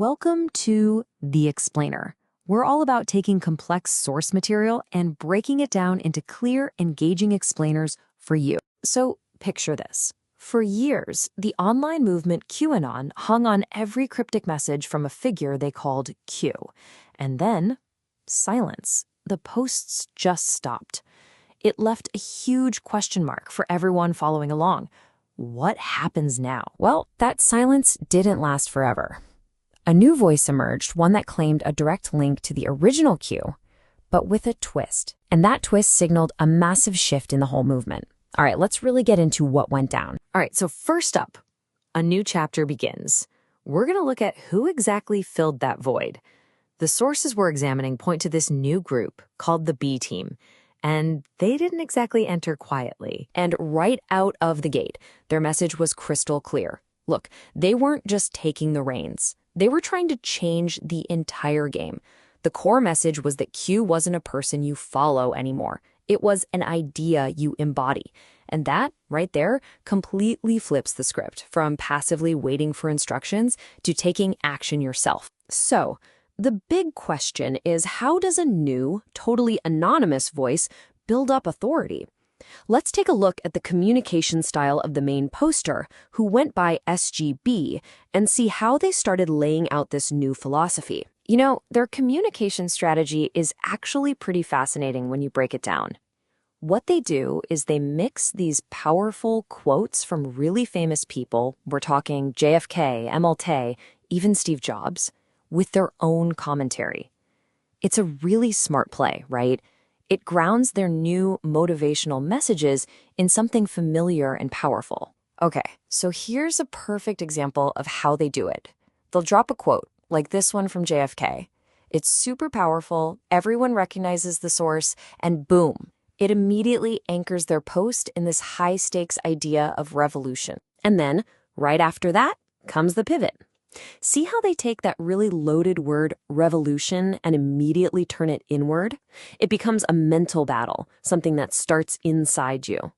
Welcome to The Explainer. We're all about taking complex source material and breaking it down into clear, engaging explainers for you. So picture this. For years, the online movement QAnon hung on every cryptic message from a figure they called Q. And then, silence. The posts just stopped. It left a huge question mark for everyone following along. What happens now? Well, that silence didn't last forever. A new voice emerged, one that claimed a direct link to the original Q, but with a twist. And that twist signaled a massive shift in the whole movement. All right, let's really get into what went down. All right, so first up, a new chapter begins. We're going to look at who exactly filled that void. The sources we're examining point to this new group called the B team, and they didn't exactly enter quietly. And right out of the gate, their message was crystal clear. Look, they weren't just taking the reins. They were trying to change the entire game. The core message was that Q wasn't a person you follow anymore. It was an idea you embody. And that, right there, completely flips the script from passively waiting for instructions to taking action yourself. So, the big question is, how does a new, totally anonymous voice build up authority? Let's take a look at the communication style of the main poster, who went by SGB, and see how they started laying out this new philosophy. You know, their communication strategy is actually pretty fascinating when you break it down. What they do is they mix these powerful quotes from really famous people, we're talking JFK, MLK, even Steve Jobs, with their own commentary. It's a really smart play, right? It grounds their new motivational messages in something familiar and powerful. Okay, so here's a perfect example of how they do it. They'll drop a quote, like this one from JFK. It's super powerful, everyone recognizes the source, and boom, it immediately anchors their post in this high-stakes idea of revolution. And then, right after that, comes the pivot. See how they take that really loaded word revolution and immediately turn it inward? It becomes a mental battle, something that starts inside you.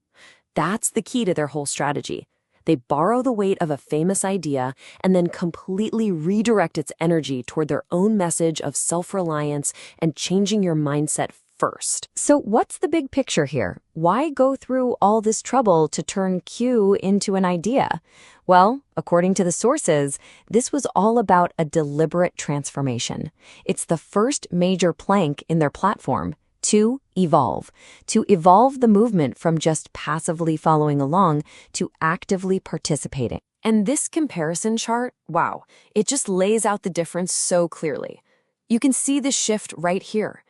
That's the key to their whole strategy. They borrow the weight of a famous idea and then completely redirect its energy toward their own message of self-reliance and changing your mindset first. So what's the big picture here? Why go through all this trouble to turn Q into an idea? Well, according to the sources, this was all about a deliberate transformation. It's the first major plank in their platform, to evolve the movement from just passively following along to actively participating. And this comparison chart, wow, it just lays out the difference so clearly. You can see the shift right here.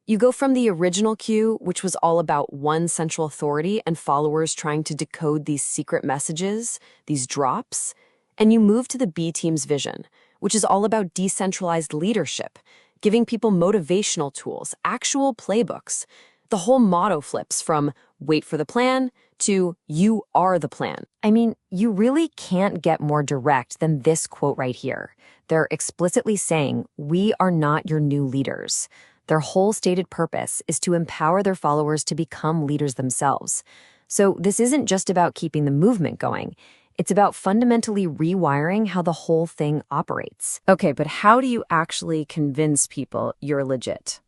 You go from the original Q, which was all about one central authority and followers trying to decode these secret messages, these drops, and you move to the B team's vision, which is all about decentralized leadership, giving people motivational tools, actual playbooks. The whole motto flips from wait for the plan to you are the plan. I mean, you really can't get more direct than this quote right here. They're explicitly saying, we are not your new leaders. Their whole stated purpose is to empower their followers to become leaders themselves. So this isn't just about keeping the movement going. It's about fundamentally rewiring how the whole thing operates. Okay, but how do you actually convince people you're legit?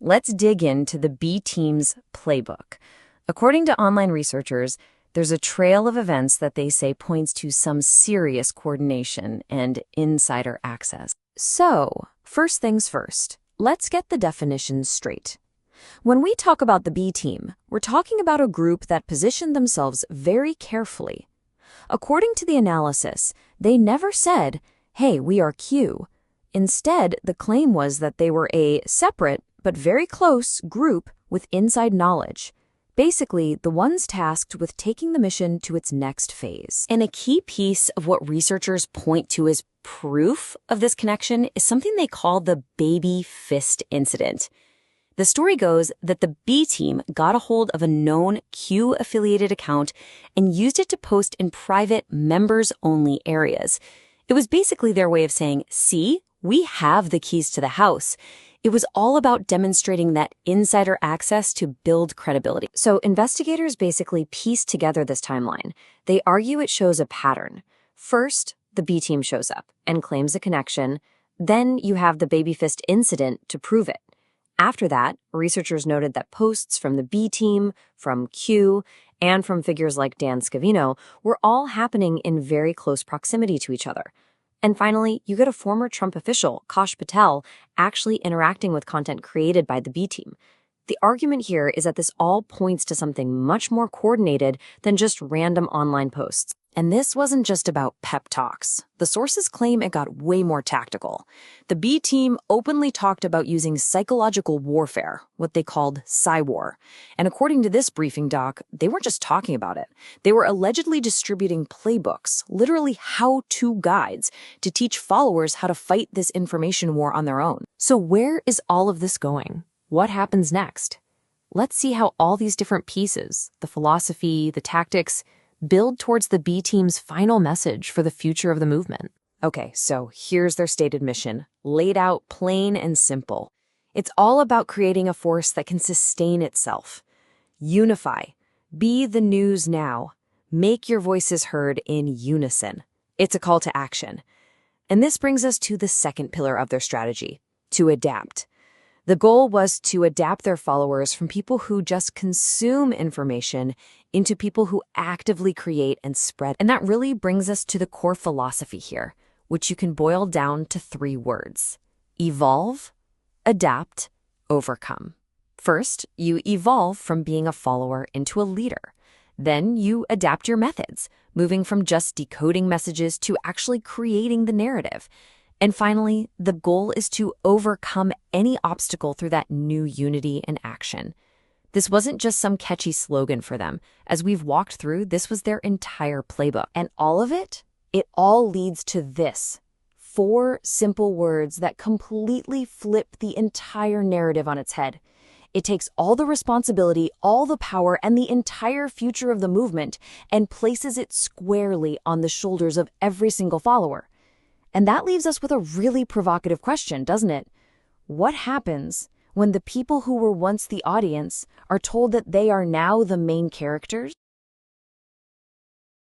Let's dig into the B team's playbook. According to online researchers, there's a trail of events that they say points to some serious coordination and insider access. So, first things first. Let's get the definitions straight. When we talk about the B team, we're talking about a group that positioned themselves very carefully. According to the analysis, they never said, hey, we are Q. Instead, the claim was that they were a separate but very close group with inside knowledge. Basically, the ones tasked with taking the mission to its next phase. And a key piece of what researchers point to as proof of this connection is something they call the baby fist incident. The story goes that the B team got a hold of a known Q-affiliated account and used it to post in private members-only areas. It was basically their way of saying, see, we have the keys to the house. It was all about demonstrating that insider access to build credibility. So investigators basically pieced together this timeline. They argue it shows a pattern. First, the B team shows up and claims a connection. Then you have the baby fist incident to prove it. After that, researchers noted that posts from the B team, from Q, and from figures like Dan Scavino were all happening in very close proximity to each other. And finally, you get a former Trump official, Kash Patel, actually interacting with content created by the B team. The argument here is that this all points to something much more coordinated than just random online posts. And this wasn't just about pep talks. The sources claim it got way more tactical. The B team openly talked about using psychological warfare, what they called Psy-War. And according to this briefing doc, they weren't just talking about it. They were allegedly distributing playbooks, literally how-to guides, to teach followers how to fight this information war on their own. So where is all of this going? What happens next? Let's see how all these different pieces, the philosophy, the tactics, build towards the B team's final message for the future of the movement. Okay, so here's their stated mission, laid out plain and simple. It's all about creating a force that can sustain itself. Unify. Be the news now. Make your voices heard in unison. It's a call to action. And this brings us to the second pillar of their strategy, to adapt. The goal was to adapt their followers from people who just consume information into people who actively create and spread. And that really brings us to the core philosophy here, which you can boil down to 3 words: evolve, adapt, overcome. First, you evolve from being a follower into a leader. Then you adapt your methods, moving from just decoding messages to actually creating the narrative. And finally, the goal is to overcome any obstacle through that new unity and action. This wasn't just some catchy slogan for them. As we've walked through, this was their entire playbook. And all of it all leads to this: 4 simple words that completely flip the entire narrative on its head. It takes all the responsibility, all the power, and the entire future of the movement and places it squarely on the shoulders of every single follower. And that leaves us with a really provocative question, doesn't it? What happens when the people who were once the audience are told that they are now the main characters?